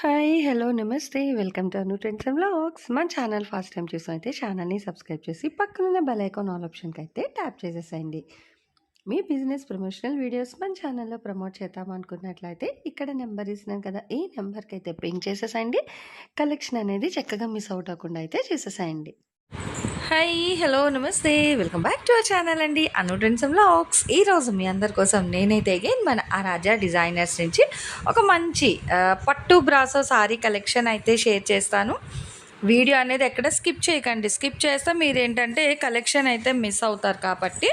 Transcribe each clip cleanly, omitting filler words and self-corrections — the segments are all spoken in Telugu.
హాయ్! హలో! నమస్తే. Welcome to Anu trends and vlogs. మన ఛానల్ ఫస్ట్ టైమ్ చూసినైతే ఛానల్‌ని సబ్స్క్రైబ్ చేసి పక్కనున్న బెల్ ఐకాన్ ఆల్ ఆప్షన్‌కైతే ట్యాప్ చేసేసేయండి. మీ బిజినెస్ ప్రమోషనల్ వీడియోస్ మన ఛానల్‌లో ప్రమోట్ చేద్దామనుకున్నట్లయితే ఇక్కడ నెంబర్ ఇస్తున్నాను కదా! ఈ నెంబర్‌కైతే పింగ్ చేసేసేయండి. కలెక్షన్ అనేది చక్కగా మిస్ అవుట్ అవ్వకుండా అయితే చేసేసేయండి. హాయ్ హలో నమస్తే welcome back to our channel అండి అను ట్రెండ్స్ వ్లాగ్స్. ఈరోజు మీ అందరి కోసం నేనైతే అగైన్ మన ఆరాధ్య డిజైనర్స్ నుంచి ఒక మంచి పట్టు బ్రాసో సారీ కలెక్షన్ అయితే షేర్ చేస్తాను. వీడియో అనేది ఎక్కడ స్కిప్ చేయకండి. స్కిప్ చేస్తే మీరు ఏంటంటే కలెక్షన్ అయితే మిస్ అవుతారు కాబట్టి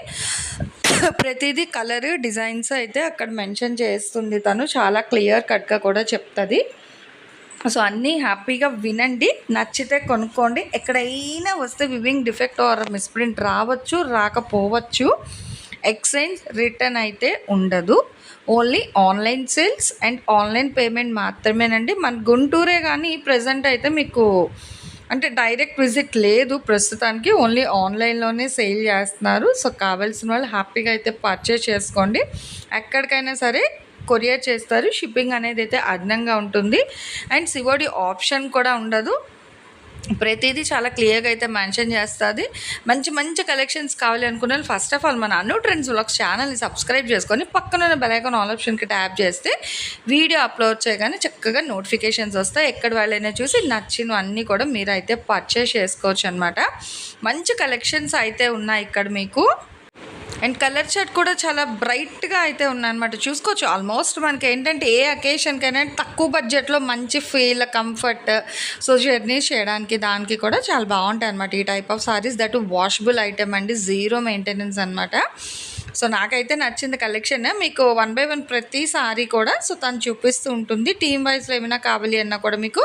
ప్రతిదీ కలర్ డిజైన్స్ అయితే అక్కడ మెన్షన్ చేస్తుంది. తను చాలా క్లియర్ కట్గా కూడా చెప్తుంది. సో అన్నీ హ్యాపీగా వినండి, నచ్చితే కొనుక్కోండి. ఎక్కడైనా వస్తే వివింగ్ డిఫెక్ట్ ఆర్ మిస్ప్రింట్ రావచ్చు, రాకపోవచ్చు. ఎక్స్చేంజ్ రిటర్న్ అయితే ఉండదు. Only online sales and online payment మాత్రమేనండి. మన గుంటూరే కానీ ప్రజెంట్ అయితే మీకు అంటే డైరెక్ట్ విజిట్ లేదు ప్రస్తుతానికి. ఓన్లీ ఆన్లైన్లోనే సేల్ చేస్తున్నారు. సో కావాల్సిన వాళ్ళు హ్యాపీగా అయితే పర్చేస్ చేసుకోండి. ఎక్కడికైనా సరే కొరియర్ చేస్తారు. షిప్పింగ్ అనేది అయితే అదనంగా ఉంటుంది. అండ్ సివోడి ఆప్షన్ కూడా ఉండదు. ప్రతిదీ చాలా క్లియర్గా అయితే మెన్షన్ చేస్తుంది. మంచి మంచి కలెక్షన్స్ కావాలి అనుకున్న ఫస్ట్ ఆఫ్ ఆల్ మన అను ట్రెండ్స్ వ్లాగ్స్ ఛానల్ని సబ్స్క్రైబ్ చేసుకొని పక్కన బెల్ ఐకాన్ ఆల్ ఆప్షన్కి ట్యాప్ చేస్తే వీడియో అప్లోడ్ చేయగానే చక్కగా నోటిఫికేషన్స్ వస్తాయి. ఎక్కడ వాళ్ళైనా చూసి నచ్చినవన్నీ కూడా మీరు అయితే పర్చేస్ చేసుకోవచ్చు అనమాట. మంచి కలెక్షన్స్ అయితే ఉన్నాయి ఇక్కడ మీకు. అండ్ కలర్ షర్ట్ కూడా చాలా బ్రైట్గా అయితే ఉన్నాయన్నమాట. చూసుకోవచ్చు. ఆల్మోస్ట్ మనకి ఏంటంటే ఏ అకేషన్కైనా తక్కువ బడ్జెట్లో మంచి ఫీల్, కంఫర్ట్, సో జర్నీస్ చేయడానికి దానికి కూడా చాలా బాగుంటాయి అనమాట ఈ type of saris. That washable item అండి, జీరో మెయింటెనెన్స్ అనమాట. సో నాకైతే నచ్చింది కలెక్షన్. మీకు 1 బై 1 ప్రతి సారీ కూడా సో తను చూపిస్తూ ఉంటుంది. టీమ్ వైజ్లో ఏమైనా కావాలి అన్నా కూడా మీకు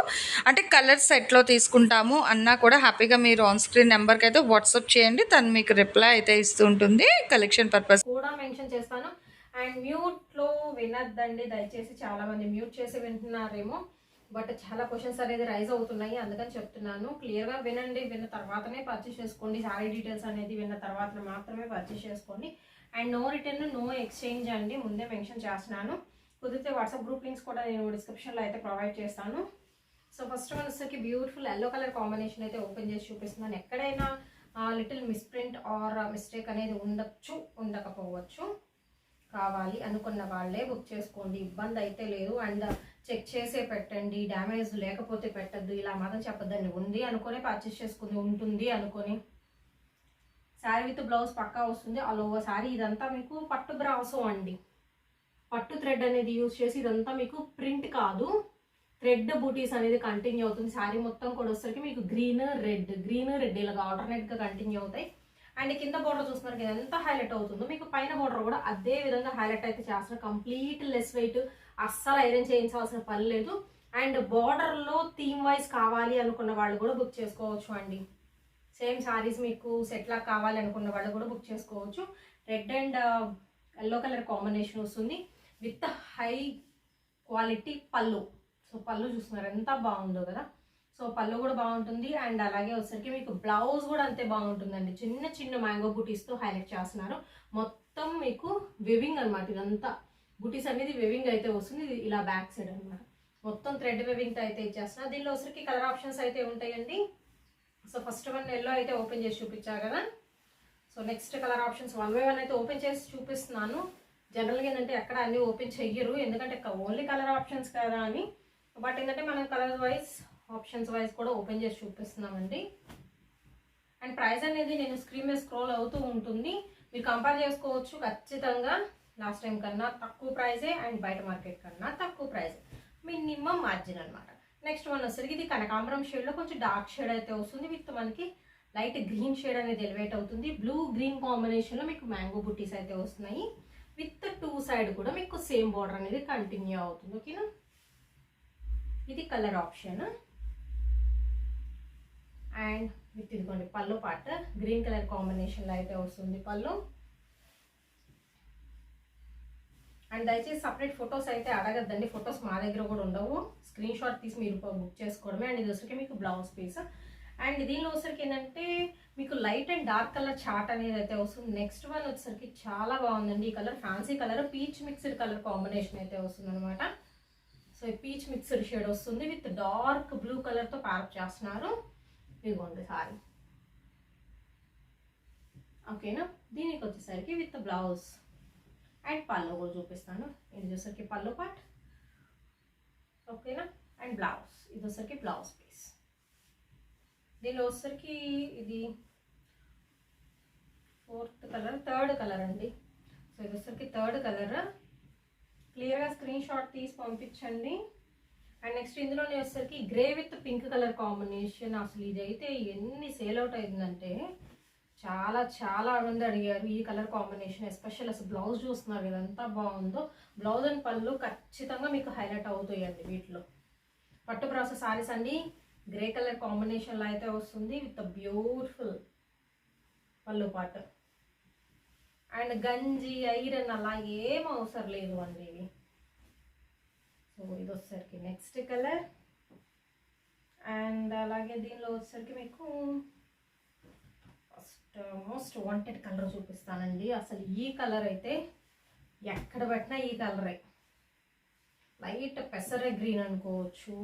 అంటే కలర్ సెట్లో తీసుకుంటాము అన్నా కూడా హ్యాపీగా మీరు ఆన్ స్క్రీన్ నెంబర్కి అయితే వాట్సాప్ చేయండి. తను మీకు రిప్లై అయితే ఇస్తూ ఉంటుంది కలెక్షన్ పర్పస్ కూడా మెన్షన్ చేస్తాను. అండ్ మ్యూట్లో వినద్దండి దయచేసి. చాలా మంది మ్యూట్ చేసి వింటున్నారేమో, బట్ చాలా క్వశ్చన్స్ అనేది రైజ్ అవుతున్నాయి, అందుకని చెప్తున్నాను. క్లియర్గా వినండి, విన్న తర్వాతనే పర్చేస్ చేసుకోండి. సారీ డీటెయిల్స్ అనేది విన్న తర్వాత మాత్రమే పర్చేస్ చేసుకోండి. And no return, no exchange అండి, ముందే మెన్షన్ చేస్తున్నాను. కుదిరితే వాట్సాప్ గ్రూప్ లింక్స్ కూడా నేను డిస్క్రిప్షన్లో అయితే ప్రొవైడ్ చేస్తాను. సో ఫస్ట్ వన్ వచ్చేసరికి బ్యూటిఫుల్ ఎల్లో కలర్ కాంబినేషన్ అయితే ఓపెన్ చేసి చూపిస్తున్నాను. ఎక్కడైనా లిటిల్ మిస్ప్రింట్ ఆర్ మిస్టేక్ అనేది ఉండొచ్చు, ఉండకపోవచ్చు. కావాలి అనుకున్న వాళ్ళే బుక్ చేసుకోండి, ఇబ్బంది అయితే లేదు. అండ్ చెక్ చేసే పెట్టండి, డ్యామేజ్ లేకపోతే పెట్టద్దు, ఇలా మాత్రం చెప్పద్దండి. ఉంది అనుకొని పర్చేస్ చేసుకుంది, ఉంటుంది అనుకొని. శారీ విత్ బ్లౌజ్ పక్కా వస్తుంది. ఆల్ ఓవర్ శారీ ఇదంతా మీకు పట్టు బ్రాసో అండి. పట్టు థ్రెడ్ అనేది యూజ్ చేసి, ఇదంతా మీకు ప్రింట్ కాదు, థ్రెడ్ బూటీస్ అనేది కంటిన్యూ అవుతుంది. శారీ మొత్తం కూడా వచ్చేసరికి మీకు గ్రీన్ రెడ్ ఇలాగా ఆల్టర్నేట్గా కంటిన్యూ అవుతాయి. అండ్ కింద బోర్డర్ చూస్తున్నారు కదా ఎంత హైలైట్ అవుతుందో, మీకు పైన బోర్డర్ కూడా అదే విధంగా హైలైట్ అయితే చేస్తున్నారు. కంప్లీట్ లెస్ వెయిట్, అస్సలు ఐరన్ చేయించాల్సిన పని లేదు. అండ్ బార్డర్లో థీమ్ వైజ్ కావాలి అనుకున్న వాళ్ళు కూడా బుక్ చేసుకోవచ్చు అండి. సేమ్ శారీస్ మీకు సెట్లా కావాలి అనుకున్న వాళ్ళు కూడా బుక్ చేసుకోవచ్చు. Red and yellow colour combination వస్తుంది విత్ హై క్వాలిటీ పళ్ళు. సో పళ్ళు చూస్తున్నారు ఎంత బాగుందో కదా. సో పళ్ళు కూడా బాగుంటుంది. అండ్ అలాగే వచ్చేసరికి మీకు బ్లౌజ్ కూడా అంతే బాగుంటుందండి. చిన్న చిన్న మ్యాంగో బూటీస్తో హైలైట్ చేస్తున్నారు. మొత్తం మీకు వివింగ్ అనమాట. ఇదంతా బూటీస్ అనేది వివింగ్ అయితే వస్తుంది. ఇది ఇలా బ్యాక్ సైడ్ అనమాట, మొత్తం థ్రెడ్ వివింగ్తో అయితే ఇచ్చేస్తున్నారు. దీనిలో వచ్చరికి కలర్ ఆప్షన్స్ అయితే ఉంటాయండి. సో ఫస్ట్ వన్ ఎల్లో అయితే ఓపెన్ చేసి చూపించారు కదా. So next colour options 1 by 1 అయితే ఓపెన్ చేసి చూపిస్తున్నాను. జనరల్గా ఏంటంటే ఎక్కడ అన్నీ ఓపెన్ చెయ్యరు, ఎందుకంటే ఓన్లీ కలర్ ఆప్షన్స్ కదా అని. బట్ ఏంటంటే మనం కలర్ వైజ్ ఆప్షన్స్ వైజ్ కూడా ఓపెన్ చేసి చూపిస్తున్నామండి. అండ్ ప్రైస్ అనేది నేను స్క్రీన్ మీద స్క్రోల్ అవుతూ ఉంటుంది, మీరు కంపేర్ చేసుకోవచ్చు. ఖచ్చితంగా లాస్ట్ టైం కన్నా తక్కువ ప్రైజే, అండ్ బయట మార్కెట్ కన్నా తక్కువ ప్రైజ్, మినిమం మార్జిన్ అనమాట. నెక్స్ట్ వన్ వచ్చేసరికి ఇది కనకాంబరం షేడ్లో కొంచెం డార్క్ షేడ్ అయితే వస్తుంది. విత్ మనకి లైట్ గ్రీన్ షేడ్ అనేది ఎలివేట్ అవుతుంది. బ్లూ గ్రీన్ కాంబినేషన్లో మీకు మ్యాంగో బుట్టీస్ అయితే వస్తున్నాయి. విత్ 2 సైడ్ కూడా మీకు సేమ్ బార్డర్ అనేది కంటిన్యూ అవుతుంది. ఓకేనా, ఇది కలర్ ఆప్షన్. అండ్ విత్ ఇదిగోండి పళ్ళు పార్ట్ గ్రీన్ కలర్ కాంబినేషన్లో అయితే వస్తుంది పళ్ళు. అండ్ దయచేసి సపరేట్ ఫొటోస్ అయితే అడగద్దండి, ఫొటోస్ మా దగ్గర కూడా ఉండవు. స్క్రీన్ షాట్ తీసి మీరు బుక్ చేసుకోవడమే. అండ్ ఇది వచ్చరికి మీకు బ్లౌజ్ పీస్. అండ్ దీనిలో వచ్చరికి ఏంటంటే మీకు light and dark colour chart అనేది అయితే వస్తుంది. నెక్స్ట్ వన్ వచ్చరికి చాలా బాగుందండి. ఈ colour fancy colour, peach mixed colour combination అయితే వస్తుంది అనమాట. సో ఈ పీచ్ మిక్స్డ్ షేడ్ వస్తుంది విత్ డార్క్ బ్లూ కలర్తో ప్యారప్ చేస్తున్నారు. ఇదిగోండి సారీ. ఓకేనా, దీనికి వచ్చేసరికి విత్ బ్లౌజ్ అండ్ పళ్ళు కూడా చూపిస్తాను. ఇది వచ్చేసరికి పళ్ళు పార్ట్. ఓకేనా, అండ్ బ్లౌజ్. ఇది వచ్చేసరికి బ్లౌజ్ పీస్. దీనిలో వచ్చేసరికి ఇది 4th కలర్, 3rd కలర్ అండి. సో ఇది వచ్చేసరికి 3rd కలర్. క్లియర్గా స్క్రీన్ షాట్ తీసి పంపించండి. అండ్ నెక్స్ట్ ఇందులోనే వచ్చేసరికి grey with pink colour combination. అసలు ఇదైతే ఎన్ని సేల్ అవుట్ అయిందంటే చాలా చాలా మంది అడిగారు ఈ కలర్ కాంబినేషన్. ఎస్పెషల్ అసలు బ్లౌజ్ చూస్తున్నారు కదా ఎంత బాగుందో. బ్లౌజ్ అండ్ పళ్ళు ఖచ్చితంగా మీకు హైలైట్ అవుతాయండి వీటిలో. పట్టు బ్రాసో సారీస్ అండి. గ్రే కలర్ కాంబినేషన్లో అయితే వస్తుంది విత్ బ్యూటిఫుల్ పళ్ళు పాటు. అండ్ గంజి ఐరన్ అలా ఏం అవసరం లేదు అండి ఇవి. సో ఇది వచ్చేసరికి నెక్స్ట్ కలర్. అండ్ అలాగే దీనిలో వచ్చేసరికి మీకు మోస్ట్ వాంటెడ్ కలర్ చూపిస్తానండి. అసలు ఈ కలర్ అయితే ఎక్కడ పెట్టినా ఈ కలరే. లైట్ పెసర గ్రీన్ అనుకోవచ్చు,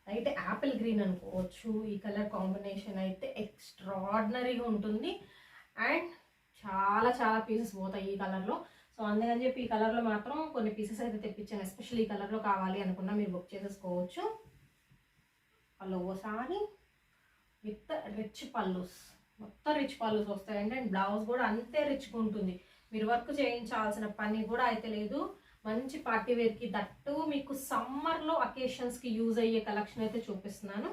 లైట్ యాపిల్ గ్రీన్ అనుకోవచ్చు. ఈ కలర్ కాంబినేషన్ అయితే ఎక్స్ట్రాడినరీగా ఉంటుంది. అండ్ చాలా చాలా పీసెస్ పోతాయి ఈ కలర్లో. సో అందుకని చెప్పి ఈ కలర్లో మాత్రం కొన్ని పీసెస్ అయితే తెప్పించాను. ఎస్పెషల్లీ ఈ కలర్లో కావాలి అనుకున్నా మీరు బుక్ చేసేసుకోవచ్చు. పళ్ళు ఒకసారి విత్ రిచ్ పళ్ళుస్, మొత్తం రిచ్ పళ్ళుస్ వస్తాయండి. అండ్ బ్లౌజ్ కూడా అంతే రిచ్గా ఉంటుంది. మీరు వర్క్ చేయించాల్సిన పని కూడా అయితే లేదు. మంచి పార్టీ వేర్కి, దట్టు మీకు సమ్మర్లో అకేషన్స్కి యూజ్ అయ్యే కలెక్షన్ అయితే చూపిస్తున్నాను.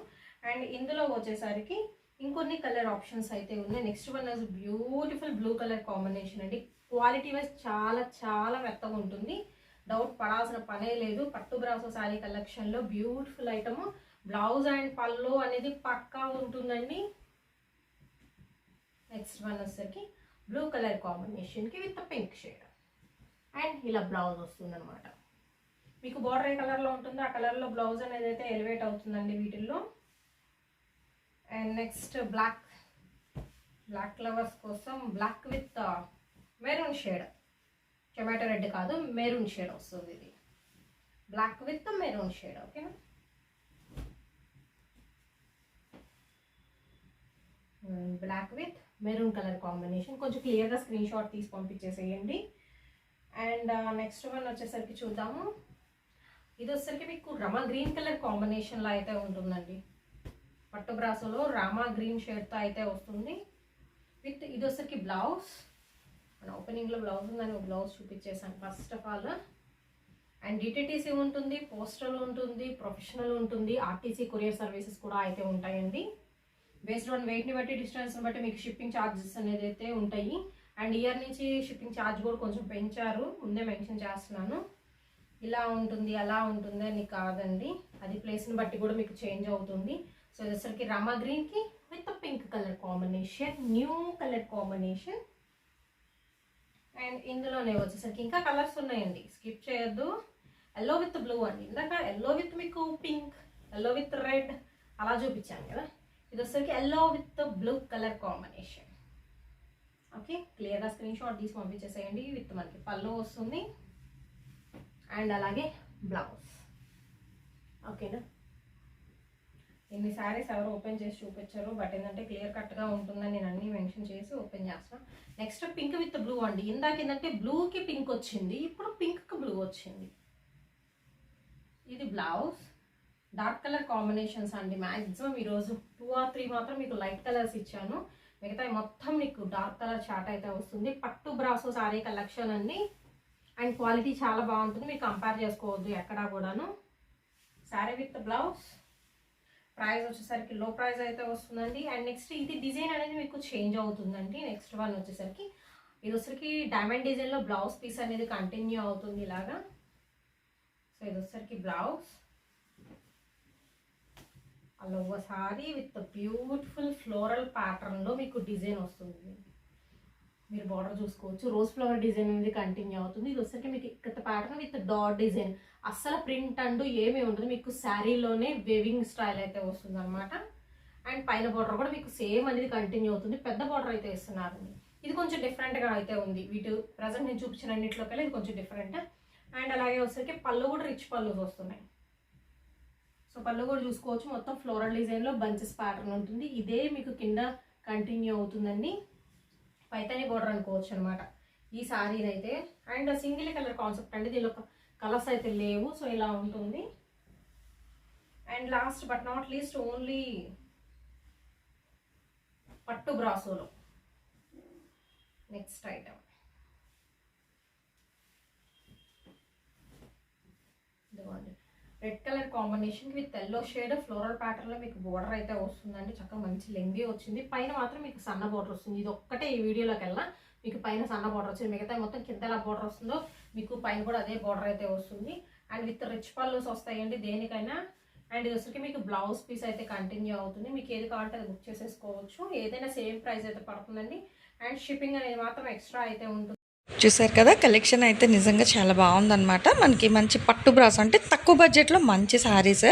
అండ్ ఇందులో వచ్చేసరికి ఇంకొన్ని కలర్ ఆప్షన్స్ అయితే ఉన్నాయి. Next one is beautiful blue colour combination అండి. క్వాలిటీ వైజ్ చాలా చాలా మెత్తగా ఉంటుంది. డౌట్ పడాల్సిన పనే లేదు. పట్టు బ్రాసో శారీ కలెక్షన్లో బ్యూటిఫుల్ ఐటమ్. బ్లౌజ్ అండ్ పళ్ళు అనేది పక్కా ఉంటుందండి. నెక్స్ట్ వన్ వచ్చేసరికి బ్లూ కలర్ కాంబినేషన్కి విత్ పింక్ షేడ్. అండ్ ఇలా బ్లౌజ్ వస్తుంది అనమాట. మీకు బార్డర్ ఏ కలర్లో ఉంటుందో ఆ కలర్లో బ్లౌజ్ అనేది అయితే ఎలివేట్ అవుతుందండి వీటిల్లో. అండ్ నెక్స్ట్ బ్లాక్ లవర్స్ కోసం black with maroon shade, tomato red కాదు మెరూన్ షేడ్ వస్తుంది. ఇది బ్లాక్ విత్ మెరూన్ షేడ్. ఓకేనా, black with maroon colour combination. కొంచెం క్లియర్గా స్క్రీన్ షాట్ తీసి పంపించేసేయండి. అండ్ నెక్స్ట్ వన్ వచ్చేసరికి చూద్దాము. ఇది వచ్చేసరికి మీకు రమా గ్రీన్ కలర్ కాంబినేషన్లో అయితే ఉంటుందండి. పట్టు బ్రాసోలో రామా గ్రీన్ షేడ్తో అయితే వస్తుంది విత్ ఇది వచ్చేసరికి బ్లౌజ్. మన ఓపెనింగ్లో బ్లౌజ్ ఉందని బ్లౌజ్ చూపించేసాను first of all. And DTDC ఉంటుంది, పోస్టల్ ఉంటుంది, ప్రొఫెషనల్ ఉంటుంది, ఆర్టీసీ కొరియర్ సర్వీసెస్ కూడా అయితే ఉంటాయండి. బేస్డ్ ఆన్ వెయిట్ని బట్టి డిస్టెన్స్ని బట్టి మీకు షిప్పింగ్ ఛార్జెస్ అనేది అయితే ఉంటాయి. అండ్ ఇయర్ నుంచి షిప్పింగ్ ఛార్జ్ కూడా కొంచెం పెంచారు, ముందే మెన్షన్ చేస్తున్నాను. ఇలా ఉంటుంది అలా ఉంటుంది అని కాదండి, అది ప్లేస్ని బట్టి కూడా మీకు చేంజ్ అవుతుంది. సో ఇది వచ్చరికి రామా గ్రీన్కి with pink colour combination, new colour combination. And ఇందులోనే వచ్చేసరికి ఇంకా కలర్స్ ఉన్నాయండి, స్కిప్ చేయొద్దు. ఎల్లో విత్ బ్లూ అండి. ఇందాక ఎల్లో విత్ మీకు పింక్, ఎల్లో విత్ రెడ్ అలా చూపించాను కదా. ఇది వచ్చరికి yellow with blue colour combination. Okay, క్లియర్గా స్క్రీన్ షాట్ తీసి పంపించేసేయండి. విత్ మనకి పళ్ళు వస్తుంది అండ్ అలాగే బ్లౌజ్. ఓకేనా, ఇన్ని శారీస్ ఎవరు ఓపెన్ చేసి చూపించారు, బట్ ఏంటంటే క్లియర్ కట్గా ఉంటుందని నేను అన్నీ మెన్షన్ చేసి ఓపెన్ చేస్తాను. నెక్స్ట్ పింక్ విత్ బ్లూ అండి. ఇందాక ఏంటంటే బ్లూకి పింక్ వచ్చింది, ఇప్పుడు పింక్కి బ్లూ వచ్చింది. ఇది బ్లౌజ్. డార్క్ కలర్ కాంబినేషన్స్ అండి. మ్యాక్సిమం ఈరోజు 2 or 3 మాత్రం మీకు లైట్ కలర్స్ ఇచ్చాను, మిగతా మొత్తం మీకు డార్క్ కలర్ చార్ట్ అయితే వస్తుంది. పట్టు బ్రాసో శారీ కలెక్షన్ అండి. అండ్ క్వాలిటీ చాలా బాగుంటుంది, మీకు కంపేర్ చేసుకోవద్దు ఎక్కడా కూడాను. Sari with blouse. ప్రైస్ వచ్చేసరికి లో ప్రైస్ అయితే వస్తుందండి. అండ్ నెక్స్ట్ ఇది డిజైన్ అనేది మీకు చేంజ్ అవుతుందండి. నెక్స్ట్ వన్ వచ్చేసరికి ఇది వచ్చరికి డైమండ్ డిజైన్లో బ్లౌజ్ పీస్ అనేది కంటిన్యూ అవుతుంది ఇలాగా. సో ఇది వచ్చరికి బ్లౌజ్ అలా ఒకసారి విత్ బ్యూటిఫుల్ ఫ్లోరల్ ప్యాటర్న్లో మీకు డిజైన్ వస్తుంది. మీరు బార్డర్ చూసుకోవచ్చు, రోజ్ ఫ్లవర్ డిజైన్ అనేది కంటిన్యూ అవుతుంది. ఇది వచ్చరికి మీకు ఇక్కడ ప్యాటర్న్ విత్ డాట్ డిజైన్, అస్సలు ప్రింట్ అంటూ ఏమీ ఉంటుంది, మీకు శారీలోనే వేవింగ్ స్టైల్ అయితే వస్తుంది అనమాట. అండ్ పైన బార్డర్ కూడా మీకు సేమ్ అనేది కంటిన్యూ అవుతుంది. పెద్ద బార్డర్ అయితే ఇస్తున్నారు. ఇది కొంచెం డిఫరెంట్గా అయితే ఉంది. వీటి ప్రజెంట్ నేను చూపించిన అన్నింటిలోకి ఇది కొంచెం డిఫరెంట్. అండ్ అలాగే వచ్చరికి పళ్ళు కూడా రిచ్ పళ్ళు వస్తున్నాయి. సో పళ్ళు కూడా చూసుకోవచ్చు, మొత్తం ఫ్లోరల్ డిజైన్లో బంచెస్ ప్యాటర్న్ ఉంటుంది. ఇదే మీకు కింద కంటిన్యూ అవుతుందండి, పైతాని బోర్డర్ అనుకోవచ్చు అనమాట ఈ సారీని అయితే. అండ్ సింగిల్ కలర్ కాన్సెప్ట్ అండి, దీనిలో కలర్స్ అయితే లేవు. సో ఇలా ఉంటుంది. And last but not least only పట్టు బ్రాసోలో next item. Red colour combination with yellow shade floral pattern లో మీకు బోర్డర్ అయితే వస్తుందండి. చక్కగా మంచి లెంగ్తీ వచ్చింది. పైన మాత్రం మీకు సన్న బోర్డర్ వస్తుంది. ఇది ఒక్కటే ఈ వీడియోలోకి వెళ్ళినా మీకు పైన సన్న బోర్డర్ వచ్చింది, మిగతా మొత్తం కింద ఎలా బోర్డర్ వస్తుందో మీకు పైన కూడా అదే బోర్డర్ అయితే వస్తుంది. అండ్ విత్ రిచ్ పల్లూస్ వస్తాయండి దేనికైనా. అండ్ ఇది వచ్చరికి మీకు బ్లౌజ్ పీస్ అయితే కంటిన్యూ అవుతుంది. మీకు ఏది కావాలంటే అది బుక్ చేసేసుకోవచ్చు. ఏదైనా సేమ్ ప్రైస్ అయితే పడుతుందండి. అండ్ షిప్పింగ్ అనేది మాత్రం ఎక్స్ట్రా అయితే ఉంటుంది. చూసారు కదా, కలెక్షన్ అయితే నిజంగా చాలా బాగుందన్నమాట. మనకి మంచి పట్టు బ్రాస్ అంటే తక్కువ బడ్జెట్లో మంచి సారీస్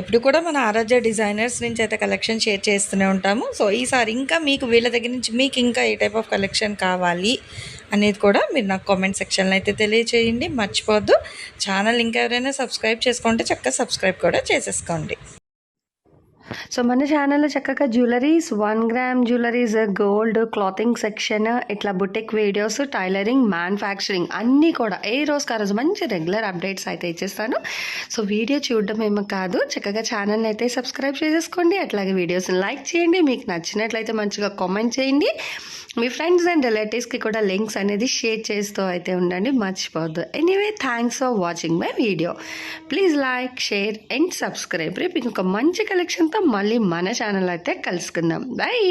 ఎప్పుడు కూడా మన ఆరాధ్య డిజైనర్స్ నుంచి అయితే కలెక్షన్ షేర్ చేస్తూనే ఉంటాము. సో ఈసారి ఇంకా మీకు వీళ్ళ దగ్గర నుంచి మీకు ఇంకా ఏ టైప్ ఆఫ్ కలెక్షన్ కావాలి అనేది కూడా మీరు నాకు కామెంట్ సెక్షన్లో అయితే తెలియచేయండి. మర్చిపోవద్దు, ఛానల్ ఇంకా ఎవరైనా సబ్స్క్రైబ్ చేసుకుంటే చక్కగా సబ్స్క్రైబ్ కూడా చేసేసుకోండి. సో మన ఛానల్లో చక్కగా jewelleries, 1 gram jewelleries, gold, clothing section, ఇట్లా బుటిక్ వీడియోస్, టైలరింగ్, మ్యానుఫ్యాక్చరింగ్ అన్నీ కూడా ఏ రోజుకి ఆ రోజు మంచి రెగ్యులర్ అప్డేట్స్ అయితే ఇచ్చేస్తాను. సో వీడియో చూడడం ఏమో కాదు, చక్కగా ఛానల్ని అయితే సబ్స్క్రైబ్ చేసేసుకోండి. అట్లాగే వీడియోస్ని లైక్ చేయండి. మీకు నచ్చినట్లయితే మంచిగా కామెంట్ చేయండి. మీ ఫ్రెండ్స్ అండ్ రిలేటివ్స్కి కూడా లింక్స్ అనేది షేర్ చేస్తూ అయితే ఉండండి, మర్చిపోవద్దు. Anyway, thanks for watching my video. Please like, share and subscribe. రేపు ఇంకొక మంచి కలెక్షన్తో మళ్ళీ మన ఛానల్ అయితే కలుసుకుందాం. బాయ్.